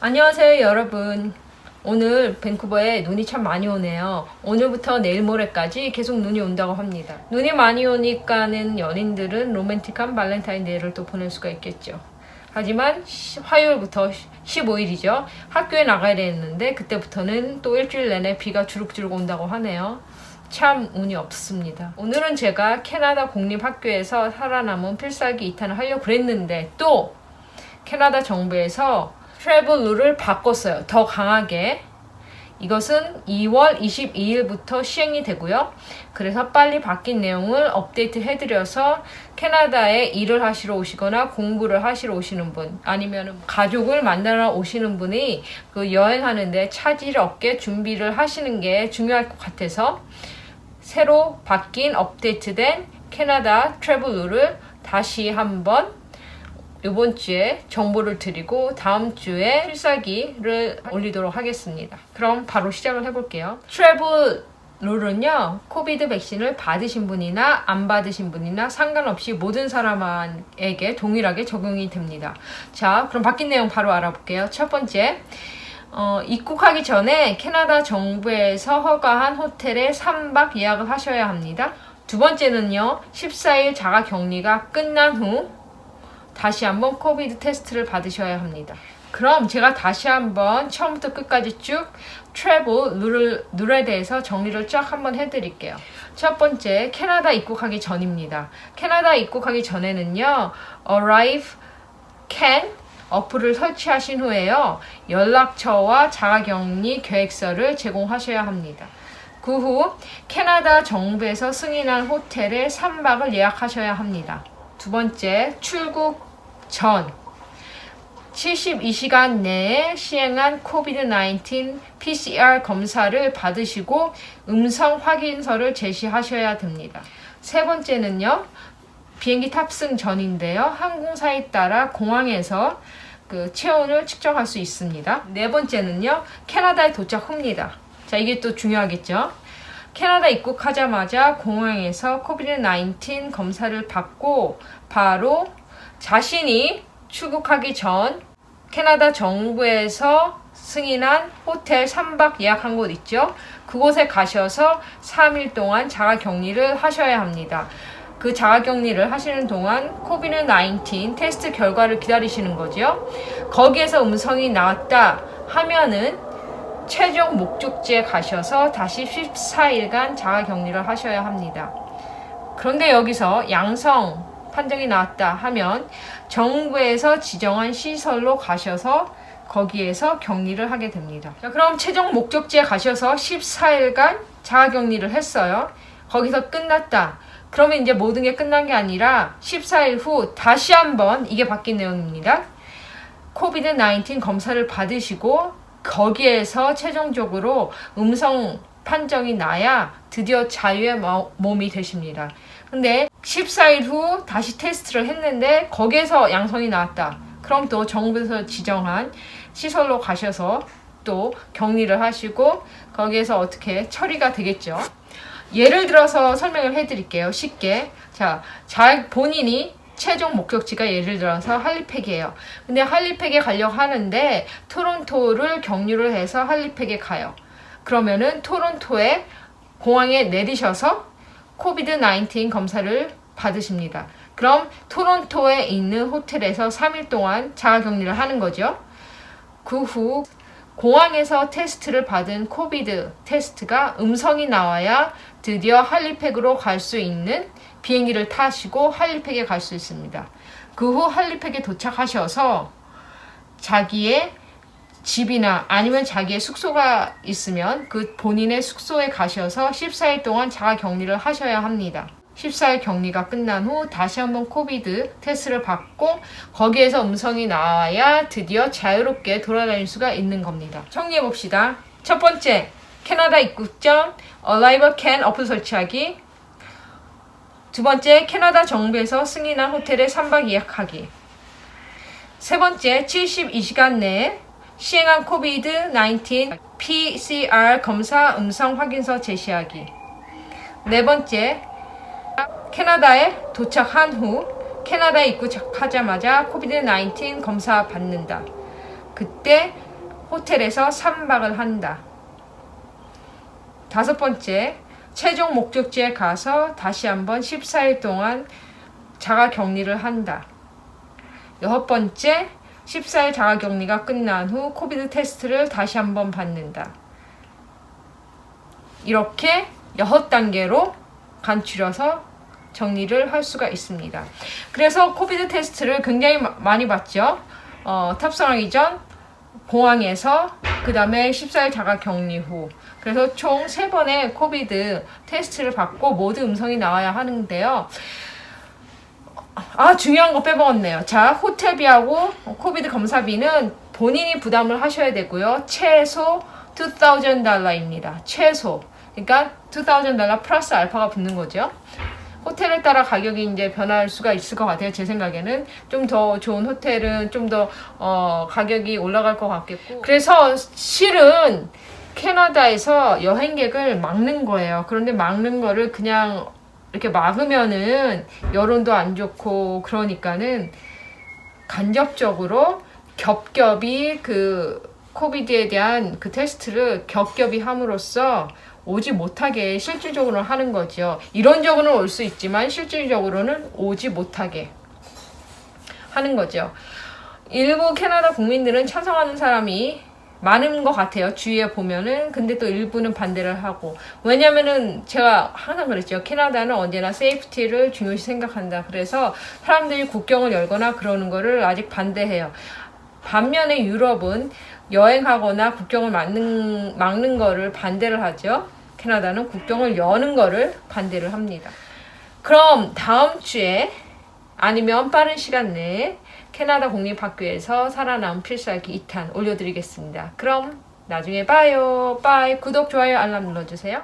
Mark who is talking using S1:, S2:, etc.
S1: 안녕하세요 여러분. 오늘 밴쿠버에 눈이 참 많이 오네요. 오늘부터 내일 모레까지 계속 눈이 온다고 합니다. 눈이 많이 오니까는 연인들은 로맨틱한 발렌타인데이를 또 보낼 수가 있겠죠. 하지만 화요일부터 15일이죠. 학교에 나가야 되는데 그때부터는 또 일주일 내내 비가 주룩주룩 온다고 하네요. 참 운이 없습니다. 오늘은 제가 캐나다 공립학교에서 살아남은 필살기 2탄을 하려고 그랬는데 또 캐나다 정부에서 트래블 룰을 바꿨어요. 더 강하게. 이것은 2월 22일부터 시행이 되고요. 그래서 빨리 바뀐 내용을 업데이트 해드려서 캐나다에 일을 하시러 오시거나 공부를 하시러 오시는 분, 아니면 가족을 만나러 오시는 분이 그 여행하는데 차질 없게 준비를 하시는 게 중요할 것 같아서 새로 바뀐 업데이트된 캐나다 트래블 룰을 다시 한번 이번 주에 정보를 드리고 다음 주에 필살기를 올리도록 하겠습니다. 그럼 바로 시작을 해볼게요. 트래블 룰은요, 코비드 백신을 받으신 분이나 안 받으신 분이나 상관없이 모든 사람에게 동일하게 적용이 됩니다. 자, 그럼 바뀐 내용 바로 알아볼게요. 첫 번째, 입국하기 전에 캐나다 정부에서 허가한 호텔에 3박 예약을 하셔야 합니다. 두 번째는요, 14일 자가 격리가 끝난 후 다시 한번 코비드 테스트를 받으셔야 합니다. 그럼 제가 다시 한번 처음부터 끝까지 쭉 트래블 룰에 대해서 정리를 쫙 한번 해드릴게요. 첫 번째, 캐나다 입국하기 전입니다. 캐나다 입국하기 전에는요, Arrive Can 어플을 설치하신 후에요, 연락처와 자가격리 계획서를 제공하셔야 합니다. 그 후 캐나다 정부에서 승인한 호텔에 3박을 예약하셔야 합니다. 두 번째, 출국 전 72시간 내에 시행한 코비드-19 PCR 검사를 받으시고 음성 확인서를 제시하셔야 됩니다. 세 번째는요, 비행기 탑승 전인데요, 항공사에 따라 공항에서 그 체온을 측정할 수 있습니다. 네 번째는요, 캐나다에 도착 후입니다. 자, 이게 또 중요하겠죠? 캐나다 입국하자마자 공항에서 코비드-19 검사를 받고 바로 자신이 출국하기 전 캐나다 정부에서 승인한 호텔 3박 예약한 곳 있죠? 그곳에 가셔서 3일 동안 자가격리를 하셔야 합니다. 그 자가격리를 하시는 동안 코비드-19 테스트 결과를 기다리시는 거죠. 거기에서 음성이 나왔다 하면은 최종 목적지에 가셔서 다시 14일간 자가격리를 하셔야 합니다. 그런데 여기서 양성 판정이 나왔다 하면 정부에서 지정한 시설로 가셔서 거기에서 격리를 하게 됩니다. 자, 그럼 최종 목적지에 가셔서 14일간 자가격리를 했어요. 거기서 끝났다. 그러면 이제 모든 게 끝난 게 아니라 14일 후 다시 한번, 이게 바뀐 내용입니다, 코비드-19 검사를 받으시고 거기에서 최종적으로 음성 판정이 나야 드디어 자유의 몸이 되십니다. 근데 14일 후 다시 테스트를 했는데 거기에서 양성이 나왔다. 그럼 또 정부에서 지정한 시설로 가셔서 또 격리를 하시고 거기에서 어떻게 처리가 되겠죠. 예를 들어서 설명을 해드릴게요. 쉽게. 자, 본인이 최종 목적지가 예를 들어서 할리팩이에요. 근데 할리팩에 가려고 하는데 토론토를 경유를 해서 할리팩에 가요. 그러면은 토론토에 공항에 내리셔서 코비드-19 검사를 받으십니다. 그럼 토론토에 있는 호텔에서 3일 동안 자가격리를 하는 거죠. 그 후 공항에서 테스트를 받은 코비드 테스트가 음성이 나와야 드디어 할리팩으로 갈 수 있는 비행기를 타시고 할리팩에 갈 수 있습니다. 그 후 할리팩에 도착하셔서 자기의 집이나 아니면 자기의 숙소가 있으면 그 본인의 숙소에 가셔서 14일 동안 자가격리를 하셔야 합니다. 14일 격리가 끝난 후 다시 한번 코비드 테스트를 받고 거기에서 음성이 나와야 드디어 자유롭게 돌아다닐 수가 있는 겁니다. 정리해봅시다. 첫 번째, 캐나다 입국 전 Arrive Can 어플 설치하기. 두 번째, 캐나다 정부에서 승인한 호텔에 3박 예약하기. 세 번째, 72시간 내에 시행한 코비드-19 PCR 검사 음성 확인서 제시하기. 네 번째, 캐나다에 도착한 후 캐나다에 입국하자마자 코비드-19 검사 받는다. 그때 호텔에서 3박을 한다. 5번째, 최종 목적지에 가서 다시 한번 14일 동안 자가격리를 한다. 6번째, 14일 자가격리가 끝난 후 코비드 테스트를 다시 한번 받는다. 이렇게 6단계로 간추려서 정리를 할 수가 있습니다. 그래서 코비드 테스트를 굉장히 많이 받죠. 탑승하기 전, 공항에서, 그 다음에 14일 자가격리 후. 그래서 총 3번의 코비드 테스트를 받고 모두 음성이 나와야 하는데요. 중요한 거 빼먹었네요. 자, 호텔비하고 코비드 검사비는 본인이 부담을 하셔야 되고요. 최소 $2,000입니다. 최소. 그러니까 $2,000 플러스 알파가 붙는 거죠. 호텔에 따라 가격이 이제 변할 수가 있을 것 같아요. 제 생각에는 좀 더 좋은 호텔은 좀 더 가격이 올라갈 것 같겠고. 그래서 실은 캐나다에서 여행객을 막는 거예요. 그런데 막는 거를 그냥 이렇게 막으면은 여론도 안 좋고 그러니까는 간접적으로 겹겹이 그 코비드에 대한 그 테스트를 겹겹이 함으로써 오지 못하게 실질적으로 하는 거죠. 이론적으로는 올 수 있지만 실질적으로는 오지 못하게 하는 거죠. 일부 캐나다 국민들은 찬성하는 사람이 많은 것 같아요. 주위에 보면은. 근데 또 일부는 반대를 하고. 왜냐면은 제가 항상 그랬죠. 캐나다는 언제나 세이프티를 중요시 생각한다. 그래서 사람들이 국경을 열거나 그러는 거를 아직 반대해요. 반면에 유럽은 여행하거나 국경을 막는 거를 반대를 하죠. 캐나다는 국경을 여는 거를 반대를 합니다. 그럼 다음 주에 아니면 빠른 시간 내에 캐나다 국립학교에서 살아남은 필살기 2탄 올려드리겠습니다. 그럼 나중에 봐요. 빠이. 구독, 좋아요, 알람 눌러주세요.